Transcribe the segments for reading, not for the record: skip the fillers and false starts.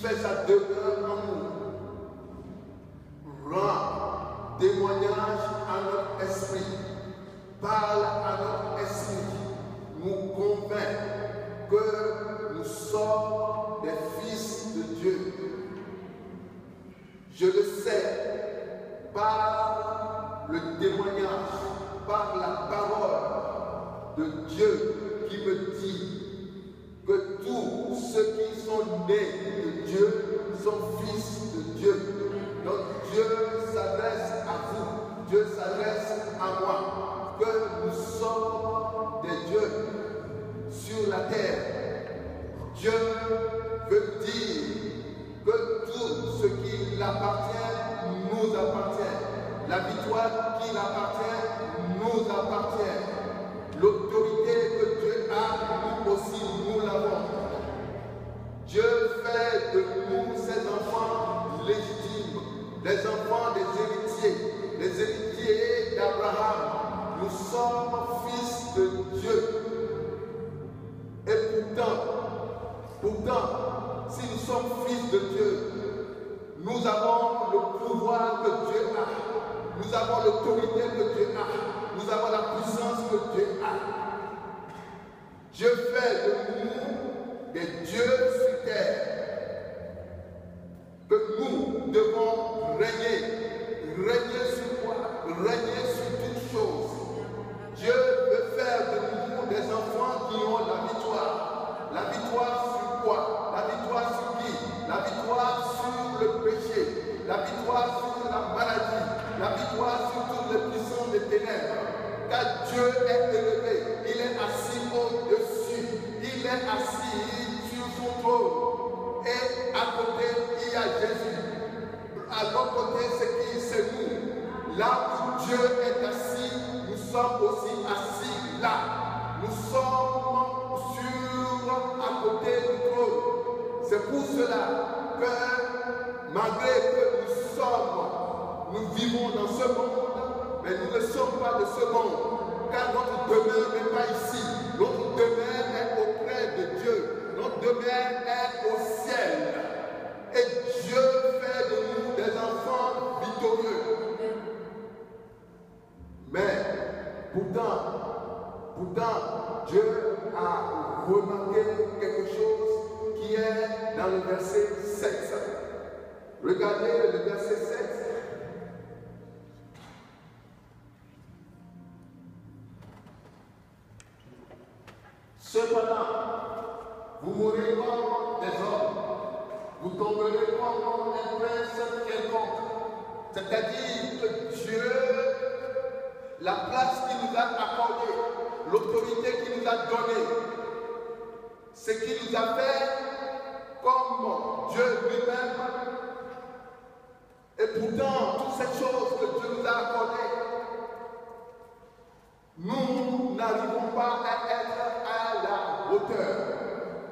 fait sa demeure en nous. Rends témoignage à notre esprit. Parle à notre esprit. Nous convainc que nous sommes des fils de Dieu. Je le sais par le témoignage, par la parole de Dieu qui me dit que tous ceux qui sont nés de Dieu sont fils de Dieu. Donc Dieu s'adresse à vous, Dieu s'adresse à moi, que nous sommes des dieux sur la terre. Dieu veut dire que tout ce qui l'appartient nous appartient. La victoire qui l'appartient nous appartient. L'autorité que Dieu a, nous aussi, nous l'avons. Dieu fait de nous ses enfants légitimes, les enfants des héritiers, les héritiers d'Abraham. Nous sommes fils de Dieu. Et pourtant, si nous sommes fils de Dieu, nous avons le pouvoir que Dieu a. Nous avons l'autorité que Dieu a. Nous avons la puissance que Dieu a. Dieu fait de nous des dieux sur terre. Que nous devons régner. Régner sur quoi? Régner sur toutes choses. Dieu veut faire de nous des enfants qui ont la victoire. La victoire sur quoi? La victoire sur qui? La victoire sur le péché. La victoire sur la maladie. La victoire sur toutes les puissances des ténèbres. Car Dieu est élevé. Il est assis au-dessus. Il est assis sur son trône. Et à côté, il y a Jésus. À l'autre côté, c'est qui? C'est nous. Là où Dieu est assis, nous sommes aussi assis là. Nous sommes à côté du trône. C'est pour cela que malgré que nous vivons dans ce monde, mais nous ne sommes pas de ce monde, car notre demeure n'est pas ici. Notre demeure est auprès de Dieu. Notre demeure est au ciel. Et Dieu fait de nous des enfants victorieux. Mais pourtant, Dieu a remarqué quelque chose qui est dans le verset 7. Regardez le verset 7. Cependant, vous mourrez comme des hommes, vous tomberez comme un prince quelconque. C'est-à-dire que Dieu, la place qu'il nous a accordée, l'autorité qu'il nous a donnée, ce qu'il nous a fait comme Dieu lui-même. Et pourtant, toutes ces choses que Dieu nous a accordées, nous n'arrivons pas à être à la hauteur.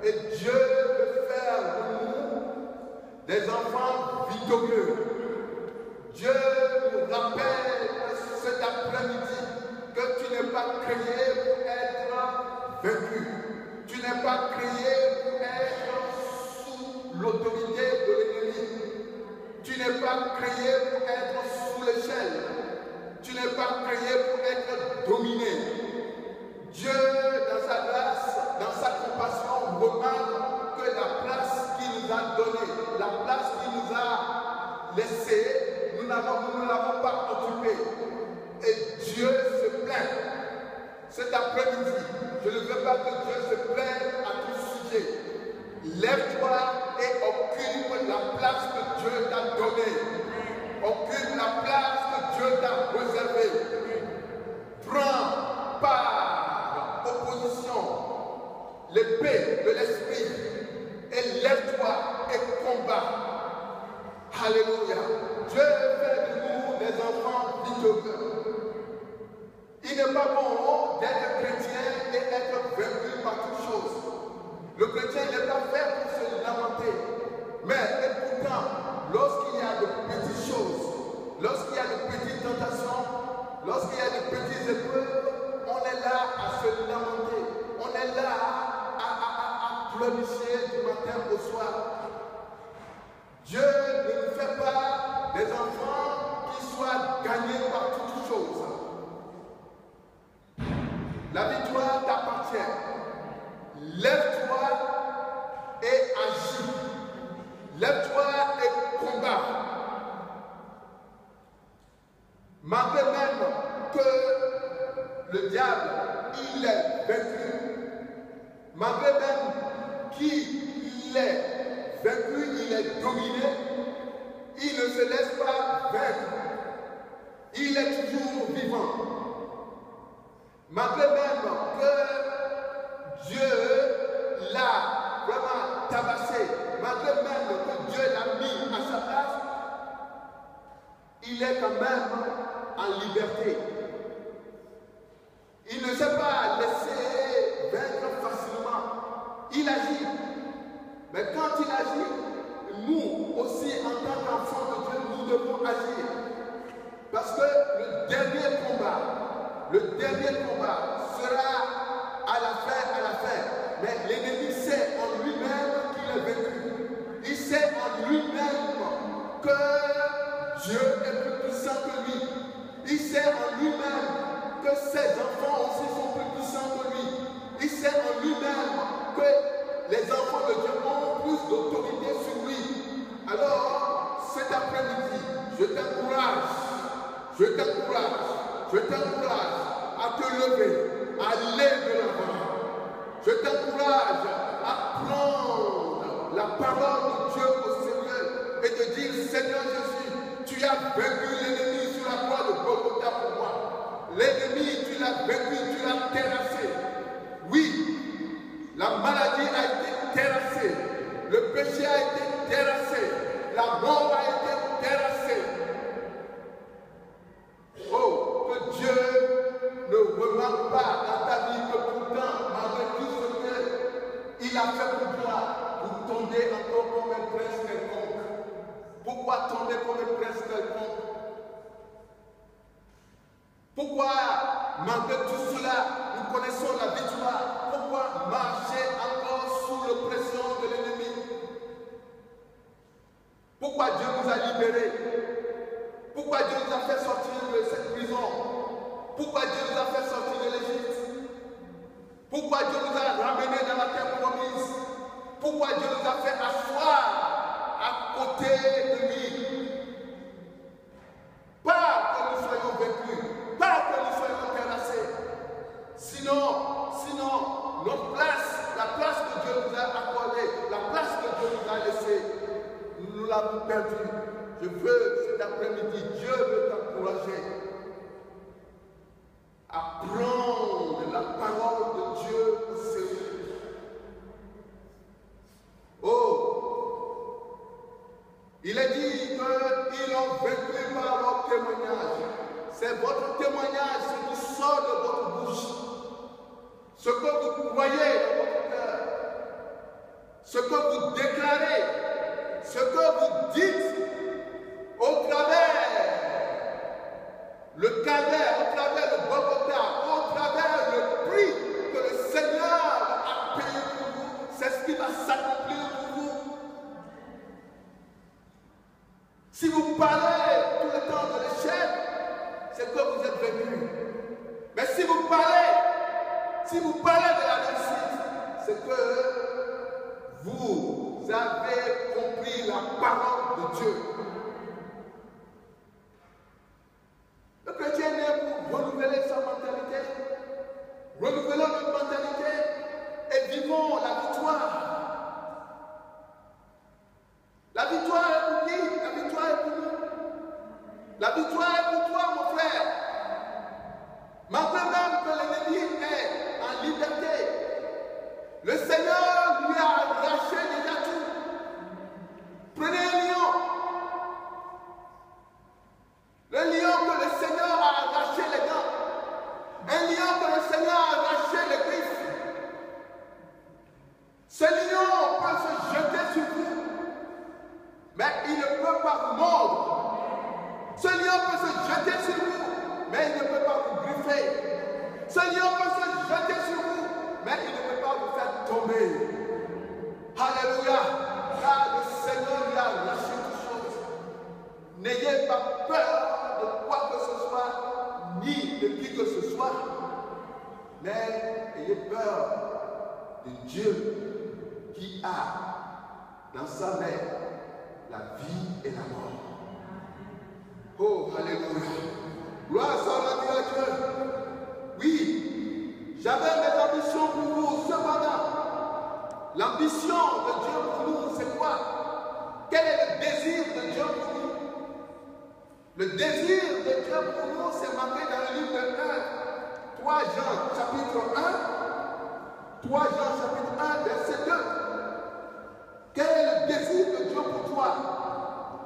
Et Dieu veut faire de nous des enfants victorieux. Dieu nous rappelle cet après-midi que tu n'es pas créé pour être vaincu. Tu n'es pas créé pour être sous l'autorité de l'ennemi. Tu n'es pas créé pour être sous l'échelle. Tu n'es pas créé pour être dominé. Dieu, dans sa grâce, dans sa compassion, remarque que la place qu'il nous a donnée, la place qu'il nous a laissée, nous ne l'avons pas occupée. Et Dieu se plaint. Cet après-midi, je ne veux pas que Dieu se plaigne à tout sujet. Lève-toi et occupe la place que Dieu t'a donnée. Occupe la place que Dieu t'a réservée. Prends part aux positions, l'épée de l'esprit, et lève-toi et combat. Alléluia. Dieu fait de nous des enfants victorieux. Il n'est pas bon d'être chrétien et être vaincu par toutes choses. Le chrétien n'est pas fait pour se lamenter. Mais et pourtant, lorsqu'il y a de petites choses, lorsqu'il y a de petites tentations, lorsqu'il y a de petites épreuves, on est là à se lamenter. On est là à pleurnicher du matin au soir. malgré même que le diable, il est vaincu, malgré même qu'il est vaincu, il est dominé, il ne se laisse pas vaincre. Il est toujours vivant. Malgré même que Dieu l'a vraiment tabassé, malgré même que Dieu l'a mis à sa place, il est quand même en liberté. Il ne s'est pas laissé vaincre facilement. Il agit. Mais quand il agit, nous aussi, en tant qu'enfants de Dieu, nous devons agir. Parce que le dernier combat sera à la fin. Mais l'ennemi sait en lui-même qu'il est vaincu. Il sait en lui-même que Dieu est plus puissant que lui. Il sait en lui-même que ses enfants aussi sont plus puissants que lui. Il sait en lui-même que les enfants de Dieu ont plus d'autorité sur lui. Alors, cet après-midi, je t'encourage à te lever, à aller de l'avant. Je t'encourage à prendre la parole de Dieu au sérieux et te dire, Seigneur Jésus, tu as vaincu l'ennemi sur la croix de Golgotha pour moi. L'ennemi, tu l'as vaincu, tu l'as terrassé. Oui, la maladie a été terrassée, le péché a été terrassé, la mort a été terrassée. Oh, que Dieu ne remarque pas dans ta vie que pourtant, malgré tout ce qu'il a fait pour toi, vous tombez encore comme un prince quelconque. Pourquoi tomber comme un prince quelconque? Pourquoi, malgré tout cela, nous connaissons la victoire? Pourquoi marcher encore sous l'oppression de l'ennemi? Pourquoi Dieu nous a libérés? Pourquoi Dieu nous a fait sortir de cette prison? Pourquoi Dieu nous a fait sortir de l'Égypte? Pourquoi Dieu nous a ramenés dans la terre promise? Pourquoi Dieu nous a fait asseoir à côté de lui? Pas que nous soyons vaincus, pas que nous soyons terrassés. Sinon, notre place, la place que Dieu nous a accordée, la place que Dieu nous a laissée, nous l'avons perdue. Je veux cet après-midi, Dieu veut t'encourager à prendre la parole de Dieu au sérieux. Oh, il est dit qu'ils ont vaincu par leur témoignage. C'est votre témoignage, ce qui sort de votre bouche. Ce que vous croyez dans votre cœur, ce que vous déclarez, ce que vous dites au travers le calvaire, au travers le Golgotha, au travers le prix que le Seigneur a payé pour vous, c'est ce qui va s'accomplir pour vous. Si vous parlez tout le temps de l'échec, c'est que vous êtes vaincu. Mais si vous parlez de la réussite, c'est que vous avez compris la parole de Dieu. Le chrétien est né pour renouveler sa mentalité. Renouvelons notre mentalité et vivons la victoire. La victoire est pour qui? La victoire est pour nous. La victoire est pour toi, mon frère. Malgré même que l'ennemi est en liberté, le Seigneur lui a arraché déjà tout. Prenez un lion. Le lion que le Seigneur a arraché les dents. Un lion que le Seigneur a arraché les griffes. Ce lion peut se jeter sur vous, mais il ne peut pas vous mordre. Ce lion peut se jeter sur vous, mais il ne peut pas vous griffer. Ce lion peut se jeter sur vous, mais il ne peut pas vous faire tomber. Alléluia. Car le Seigneur lui a arraché toutes choses. N'ayez pas peur de quoi que ce soit, ni de qui que ce soit, mais ayez peur de Dieu qui a dans sa main la vie et la mort. Oh, alléluia. Gloire soit rendue à Dieu. Oui, j'avais mes ambitions pour vous. Cependant, l'ambition de Dieu pour nous, c'est quoi? Quel est le désir de Dieu pour nous? Le désir de Dieu pour nous, c'est marqué dans le livre de 3 Jean, chapitre 1. 3 Jean, chapitre 1, verset 2. Quel est le désir de Dieu pour toi?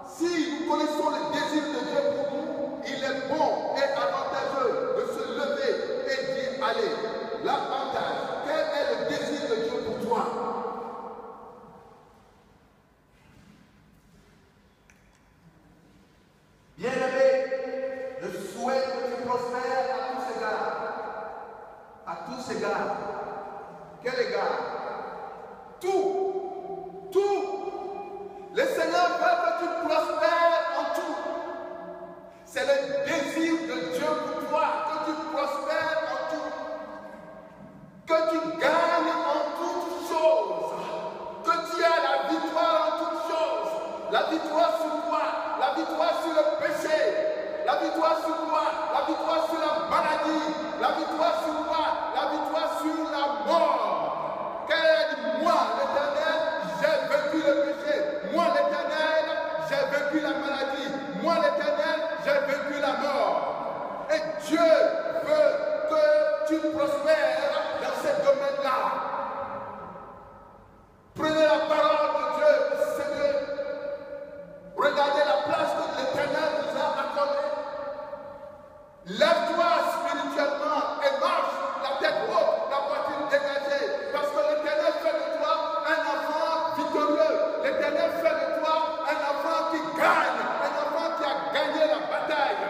Si nous connaissons le désir de Dieu pour nous, il est bon et avantageux de se lever et d'y aller. L'avantage, quel est le désir de Dieu pour toi? Bien-aimé, je souhaite que tu prospères à tous égards. À tous égards. Quel égard? Tout. Le Seigneur veut que tu prospères en tout. C'est le désir de Dieu pour toi, que tu prospères en tout. Que tu gagnes en toutes choses. Que tu aies la victoire en toutes choses. La victoire sur quoi? La victoire sur le péché. La victoire sur quoi? La victoire sur la maladie. La victoire sur quoi? La victoire sur la mort. Quel moi, l'Éternel, j'ai vaincu le péché. Moi, l'Éternel, j'ai vaincu la maladie. Moi, l'Éternel, j'ai vaincu la mort. Et Dieu veut que tu prospères dans ces domaines-là. Prenez la parole de Dieu, Seigneur. Regardez la place que l'Éternel nous a accordée. Lève-toi spirituellement et marche la tête haute, la poitrine dégagée. Parce que l'Éternel fait de toi un enfant victorieux. L'Éternel fait de toi un enfant qui gagne. Un enfant qui a gagné la bataille.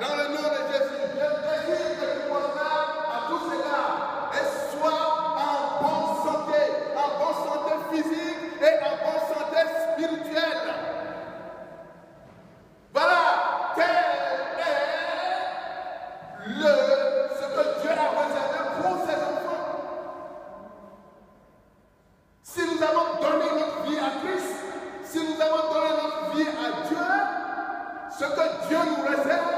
Dans le nom de Jésus, je désire que tu prospères à tous égards. Et sois en bonne santé physique et en bonne santé spirituelle. Voilà quel est ce que Dieu a réservé pour ses enfants. Si nous avons donné notre vie à Christ, si nous avons donné notre vie à Dieu, ce que Dieu nous réserve,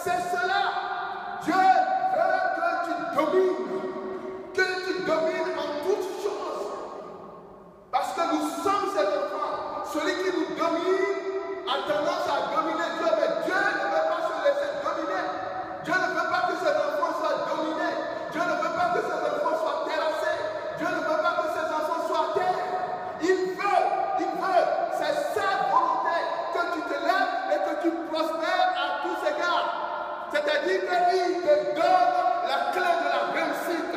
c'est cela. Dieu veut que tu domines en toutes choses. Parce que nous sommes ses enfants. Celui qui nous domine a tendance à dominer Dieu, mais Dieu ne veut pas se laisser dominer. Dieu ne veut pas que ses enfants soient dominés. Dieu ne veut pas que ses enfants soient terrassés. Dieu ne veut pas que ses enfants soient à terre. Il veut, c'est sa volonté que tu te lèves et que tu prospères à tous égards. C'est-à-dire qu'il te donne la clé de la réussite.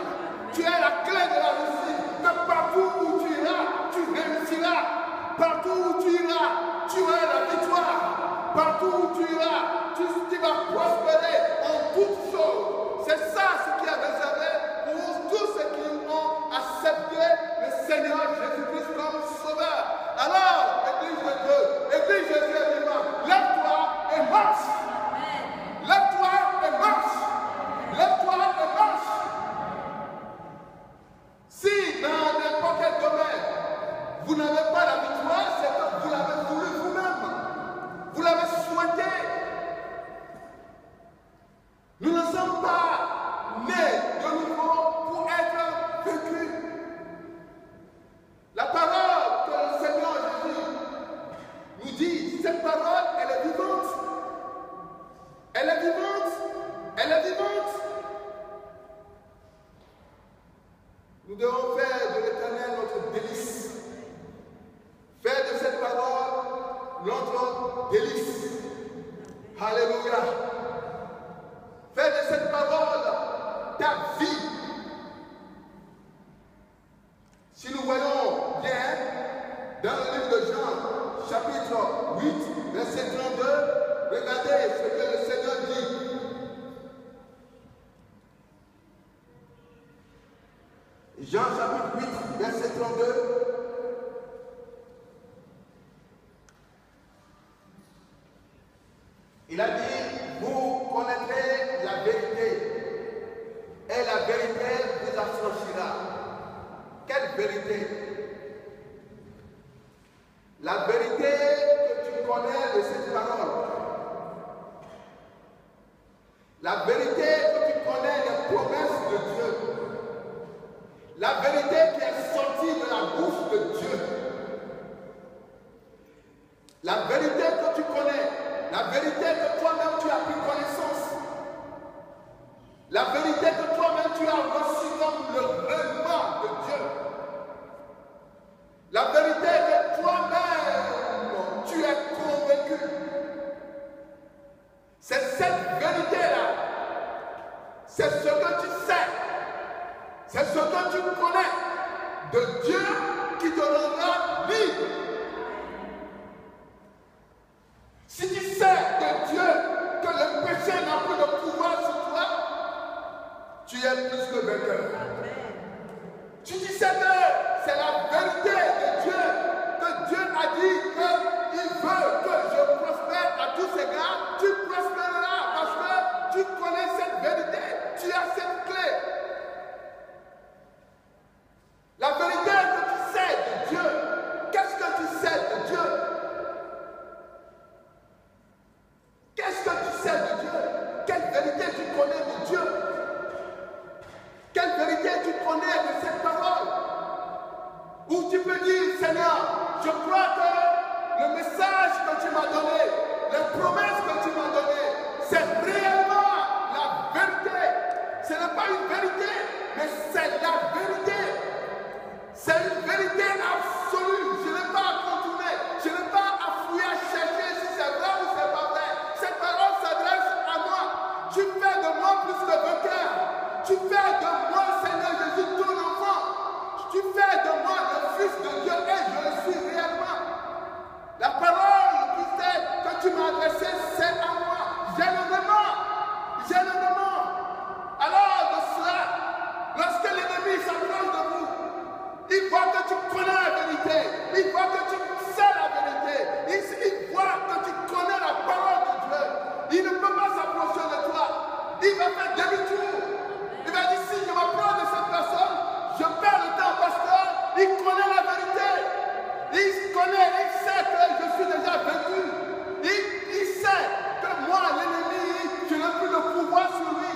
Tu as la clé de la réussite. Que partout où tu iras, tu réussiras. Partout où tu iras, tu auras la victoire. Partout où tu iras, tu vas prospérer en toutes choses. C'est ça ce qui est réservé pour tous ceux qui ont accepté le Seigneur Jésus-Christ comme sauveur. Alors, Église de Dieu, Église Jésus est vivant, lève-toi et marche. Lève-toi et marche. Lève-toi et marche. Si dans n'importe quel domaine, vous n'avez pas la victoire, c'est que vous l'avez voulu vous-même. Vous l'avez souhaité. Nous ne sommes pas nés de nouveau pour être vécus. La parole que le Seigneur Jésus nous dit, cette parole, elle est vivante. Elle est vivante. Elle est vivante. Nous devons faire de l'Éternel notre délice. Faire de cette parole notre délice. Alléluia. Fais de cette parole ta vie. Si nous voyons bien dans le livre de Jean, chapitre 8, verset 32, regardez ce que le Seigneur dit. Jean chapitre 8, verset 32. Il a dit, vous connaîtrez la vérité, et la vérité vous affranchira. Quelle vérité? La vérité que tu connais de cette parole. La vérité que tu connais les promesses de Dieu. La vérité qui est sortie de la bouche de Dieu. La vérité que tu connais. La vérité que toi-même tu as pris connaissance. La vérité que toi-même tu as reçue comme le règlement de Dieu. La vérité que toi-même tu es convaincu. C'est cette vérité-là. C'est ce que tu sais. C'est ce que tu connais de Dieu qui te rendra libre. Si tu sais de Dieu que le péché n'a plus de pouvoir sur toi, tu es plus que vainqueur. Si tu sais que c'est la vérité de Dieu, que Dieu a dit qu'il veut que je prospère à tous égards, tu prospéreras parce que tu connais cette vérité, tu as cette clé. La vérité que tu sais de Dieu, qu'est-ce que tu sais de Dieu? Qu'est-ce que tu sais de Dieu? Quelle vérité tu connais de Dieu? Quelle vérité tu connais de cette parole? Où tu peux dire, Seigneur, je crois que le message que tu m'as donné, les promesses que tu m'as données, c'est réellement la vérité. Ce n'est pas une vérité, mais c'est la vérité. C'est une vérité absolue. Je n'ai pas à contourner. Je n'ai pas à fouiller, à chercher si c'est vrai ou c'est pas vrai. Cette parole s'adresse à moi. Tu fais de moi plus que vainqueur. Tu fais de moi, Seigneur Jésus, ton enfant. Tu fais de moi le Fils de Dieu et je le suis réellement. La parole que tu m'as adressée, c'est à moi. J'ai le demande. J'ai le demande. Alors de cela, lorsque l'ennemi s'approche de vous, il voit que tu connais la vérité. Il voit que tu sais la vérité. Il voit que tu connais la parole de Dieu. Il ne peut pas s'approcher de toi. Il va faire demi-tour. Il va dire, si je m'approche de cette personne, je perds le temps parce qu'il connaît la vérité. Il connaît, il sait que je suis déjà vaincu. Il sait que moi, l'ennemi, je n'ai plus de pouvoir sur lui.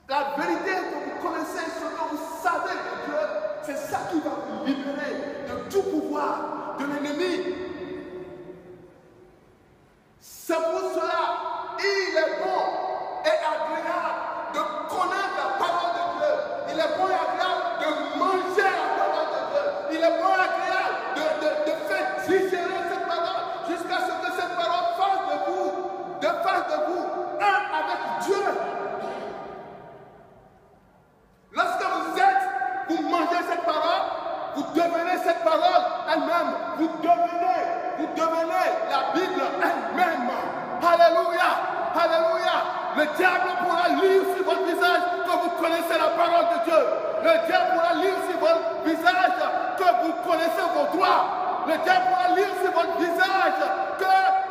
La vérité que vous connaissez, ce que vous savez de Dieu, c'est ça qui va vous libérer de tout pouvoir de l'ennemi. C'est pour cela, il est bon et agréable de connaître la parole de Dieu. Il est bon et agréable de manger la parole de Dieu. Il est bon et agréable de faire digérer cette parole jusqu'à ce que cette parole fasse de vous un avec Dieu. Lorsque vous mangez cette parole, vous devenez cette parole elle-même. Vous devenez la Bible elle-même. Alléluia, alléluia. Le diable pourra lire sur votre visage que vous connaissez la parole de Dieu. Le diable pourra lire sur votre visage que vous connaissez vos droits. Le diable pourra lire sur votre visage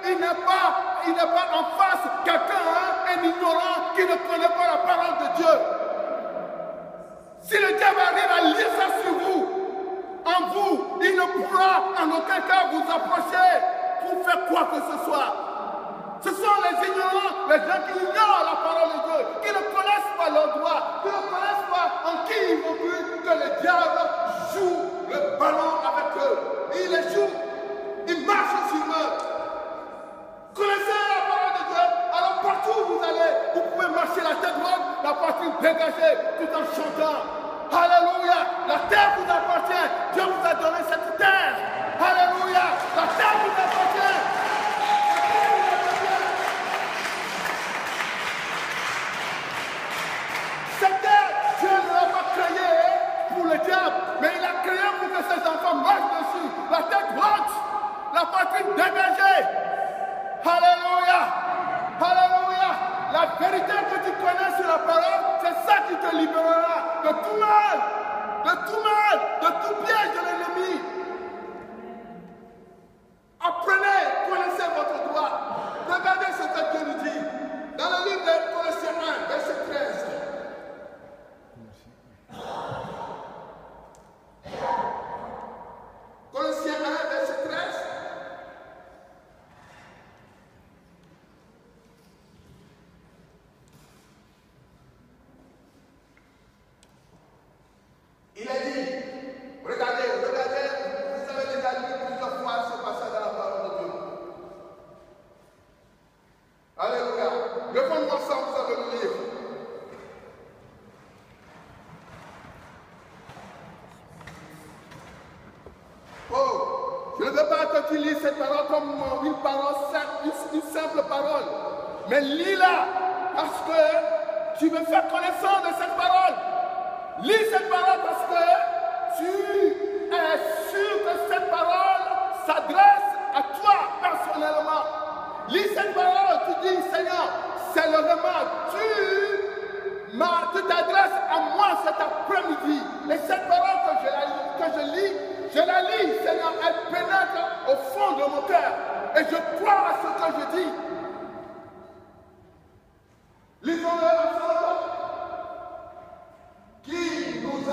qu'il n'est pas en face quelqu'un, un ignorant qui ne connaît pas la parole de Dieu. Si le diable arrive à lire ça sur vous, en vous, il ne pourra en aucun cas vous approcher pour faire quoi que ce soit. Ce sont les ignorants, les gens qui ignorent la parole de Dieu, qui ne connaissent pas leurs droits, qui ne connaissent pas en qui ils vont plus, que le diable joue le ballon avec eux. Il les joue, il marche sur eux. Connaissez la parole de Dieu, alors partout où vous allez, vous pouvez marcher la tête droite, la poitrine dégagée, tout en chantant. Alléluia, la terre vous appartient, Dieu vous a donné cette terre. Alléluia, la terre vous appartient. Cette terre, Dieu ne l'a pas créée pour le diable, mais il a créé pour que ses enfants marchent dessus. La tête droite, la poitrine dégagée. Alléluia, alléluia. La vérité que tu connais sur la parole, c'est ça qui te libérera de tout mal, de tout mal. parole. Mais lis-la parce que tu veux faire connaissance de cette parole. Lis cette parole parce que tu es sûr que cette parole s'adresse à toi personnellement. Lis cette parole, tu dis Seigneur, c'est le remède. Tu t'adresses à moi cet après-midi. Et cette parole que je la lis, Seigneur, elle pénètre au fond de mon cœur. Et je crois à ce que je dis. Lisons-le ensemble. Qui nous a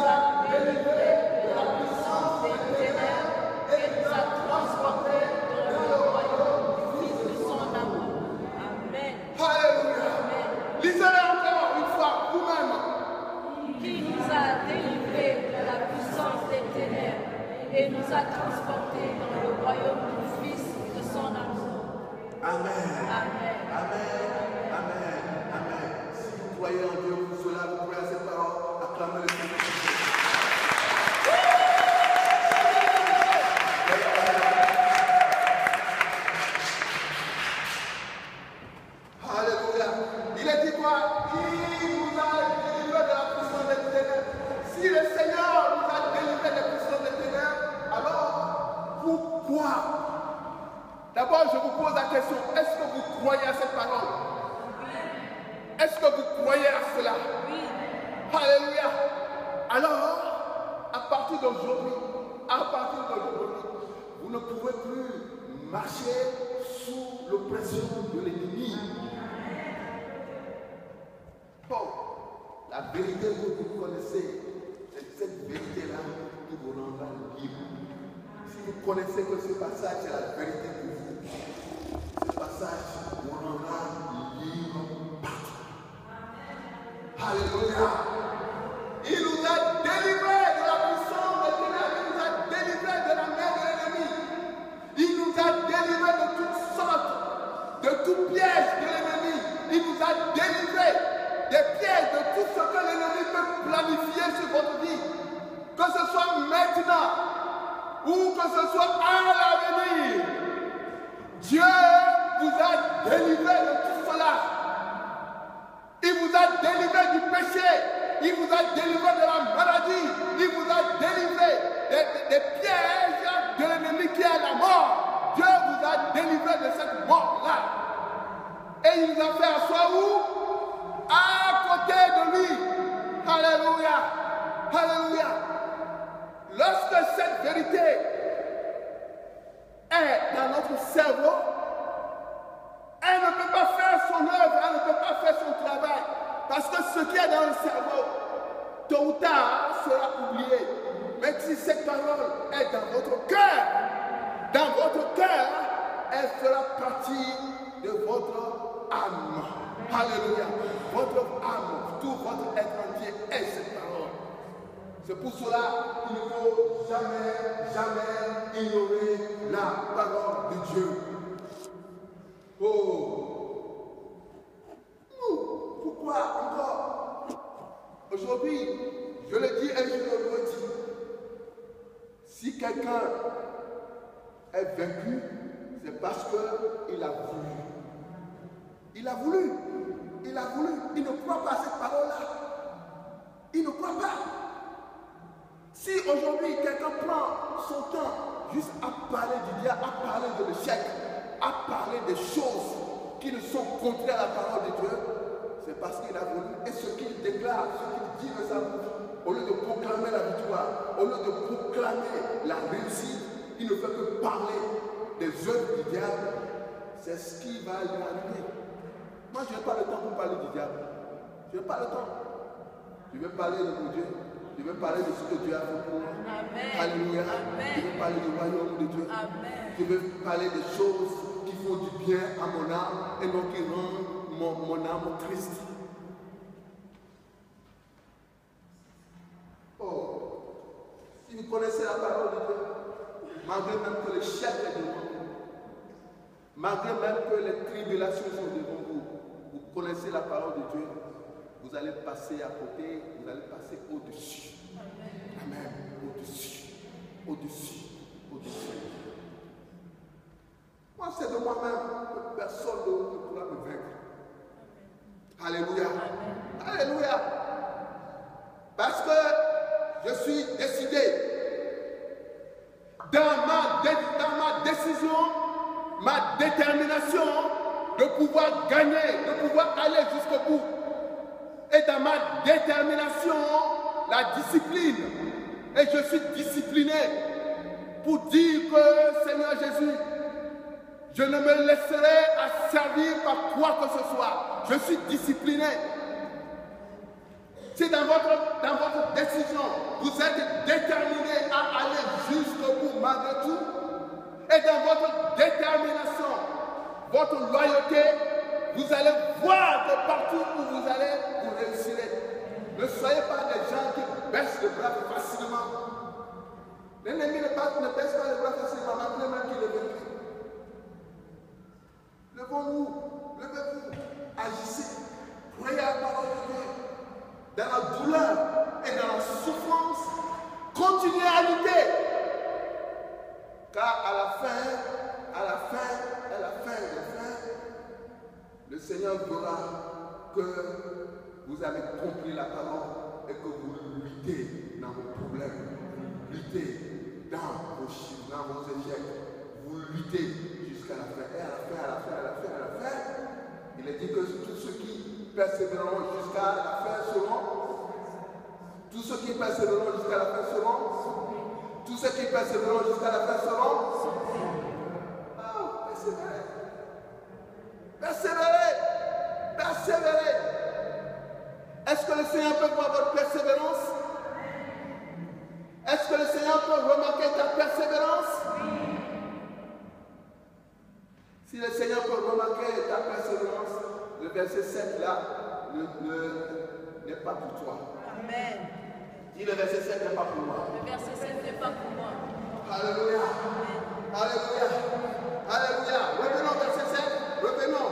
délivrés de la puissance des ténèbres et nous a transportés dans le royaume du Fils de son amour. Amen. Alléluia. Lisez-le encore une fois vous-même. Qui nous a délivrés de la puissance des ténèbres et nous a transportés dans le royaume du Fils de son amour. Amen. Amen. Amen. Amen. Amen. Si vous croyez en Dieu pour cela, vous croyez à cette parole, acclamez le Seigneur. Alléluia. Il est dit quoi? Il nous a délivrés de la puissance des ténèbres. Si le Seigneur nous a délivrés de la puissance des ténèbres, alors pourquoi? D'abord, je vous pose la question, est-ce que vous croyez à cette parole? Est-ce que vous croyez à cela? Alléluia. Alors, à partir d'aujourd'hui, vous ne pouvez plus marcher sous l'oppression de l'ennemi. Bon, la vérité que vous connaissez, c'est cette vérité-là qui vous rendra libre. Si vous connaissez que ce passage est la vérité pour vous, ce passage vous rendra libre partout. Alléluia. Il nous a délivrés de la puissance des ténèbres, il nous a délivrés de la main de l'ennemi. Il nous a délivrés de toutes sortes, de tout piège de l'ennemi. Il nous a délivrés des pièges, de tout ce que l'ennemi peut planifier sur votre vie. Que ce soit maintenant ou que ce soit à l'avenir. Dieu vous a délivré de tout cela. Il vous a délivré du péché. Il vous a délivré de la maladie. Il vous a délivré des pièges de l'ennemi qui est la mort. Dieu vous a délivré de cette mort-là. Et il vous a fait asseoir où? À côté de lui. Alléluia. Alléluia. Lorsque cette vérité est dans notre cerveau, elle ne peut pas faire son œuvre, elle ne peut pas faire son travail. Parce que ce qui est dans le cerveau, tôt ou tard, sera oublié. Mais si cette parole est dans votre cœur, elle fera partie de votre âme. Alléluia. Votre âme, tout votre être entier est cette parole. C'est pour cela qu'il ne faut jamais ignorer la parole de Dieu. Oh! Nous, pourquoi encore? Aujourd'hui, je le dis et je le redis. Si quelqu'un est vaincu, c'est parce qu'il a voulu. Il a voulu. Il a voulu. Il ne croit pas à cette parole-là. Il ne croit pas. Si aujourd'hui quelqu'un prend son temps juste à parler du diable, à parler de l'échec, à parler des choses qui ne sont contraires à la parole de Dieu, c'est parce qu'il a voulu. Et ce qu'il déclare, ce qu'il dit de sa bouche, au lieu de proclamer la victoire, au lieu de proclamer la réussite, il ne fait que parler des œuvres du diable. C'est ce qui va lui arriver. Moi, je n'ai pas le temps pour parler du diable. Je n'ai pas le temps. Je vais parler de mon Dieu. Je vais parler de ce que Dieu a fait pour moi. Alléluia. Je vais parler du royaume de Dieu. Amen. Je vais parler des choses qui font du bien à mon âme et non qui rendent mon âme triste. Oh, si vous connaissez la parole de Dieu, malgré même que l'échec est devant vous, malgré même que les tribulations sont devant vous, vous connaissez la parole de Dieu, vous allez passer à côté, vous allez passer au-dessus. Amen. Au-dessus. Au-dessus. Au-dessus. Moi, c'est de moi-même. personne ne pourra me vaincre. Alléluia. Alléluia. Parce que je suis décidé dans ma décision, ma détermination de pouvoir gagner, de pouvoir aller jusqu'au bout. Et dans ma détermination, la discipline. Et je suis discipliné pour dire que, Seigneur Jésus, je ne me laisserai asservir par quoi que ce soit. Je suis discipliné. Si dans votre décision, vous êtes déterminé à aller jusqu'au bout malgré tout, et dans votre détermination, votre loyauté, vous allez voir que partout où vous allez, vous réussirez. Ne soyez pas des gens qui baissent le bras facilement. L'ennemi ne baisse pas le bras facilement, malgré même qu'il est vaincu. Levons-nous, levez-vous, agissez, croyez à la parole de Dieu. Dans la douleur et dans la souffrance, continuez à lutter. Car à la fin, le Seigneur verra que vous avez compris la parole et que vous luttez dans vos problèmes, luttez dans vos chiffres, dans vos échecs, vous luttez jusqu'à la fin. Et à la fin, il est dit que tous ceux qui persévéreront jusqu'à la fin seront, tous ceux qui persévéreront jusqu'à la fin seront, tous ceux qui persévéreront jusqu'à la fin seront. Oh, persévérez. Persévérez. Persévérez. Est-ce que le Seigneur peut voir votre persévérance? Est-ce que le Seigneur peut remarquer ta persévérance? Si le Seigneur peut remarquer ta persévérance, le verset 7 là n'est pas pour toi. Amen. Dis le verset 7 n'est pas pour moi. Le verset 7 n'est pas pour moi. Alléluia. Alléluia. Alléluia. Revenons au verset 7. Revenons.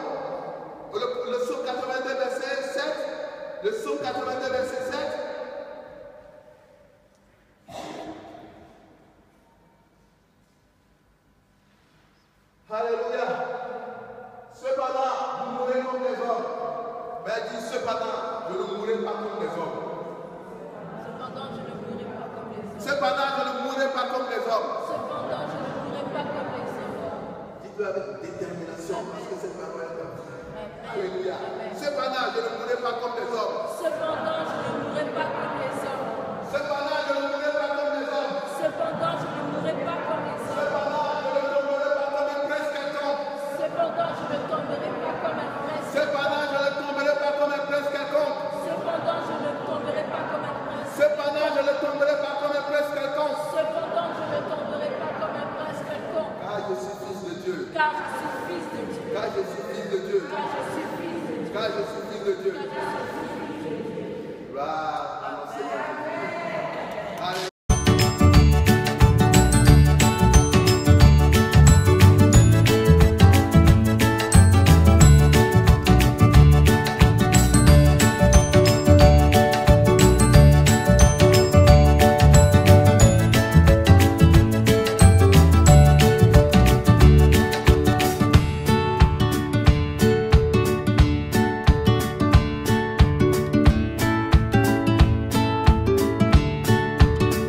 Le psaume 82 verset 7. Le psaume 82 verset 7. Alléluia. Cependant, vous mourrez comme des hommes. Mais dit cependant, je ne mourrai pas comme les hommes. Cependant, je ne mourrai pas comme les hommes. Cependant, je ne mourrai pas comme les hommes. Cependant, je ne mourrai pas comme les hommes. Dites-le avec détermination, parce que cette parole est comme ça. Alléluia. Amen. Cependant, je ne mourrai pas comme les hommes. Cependant, je ne mourrai pas comme les hommes. Cependant, je ne mourrai pas comme les hommes. Cependant, je ne mourrai pas comme les hommes. Cependant, je ne tomberai pas comme un prince quelconque. Cependant, je ne tomberai pas comme un prince. Cependant, je ne tomberai pas comme un prince quelconque. Cependant, je ne tomberai pas comme un prince. Cependant, je ne tomberai pas comme un prince quelconque. Cependant, je ne tomberai pas comme un prince quelconque. Car je suis fils de Dieu. Car je suis fils de Dieu. Car je suis fils de Dieu. Car je suis fils de Dieu. Car je suis fils de Dieu. Car je suis fils de Dieu. Gloire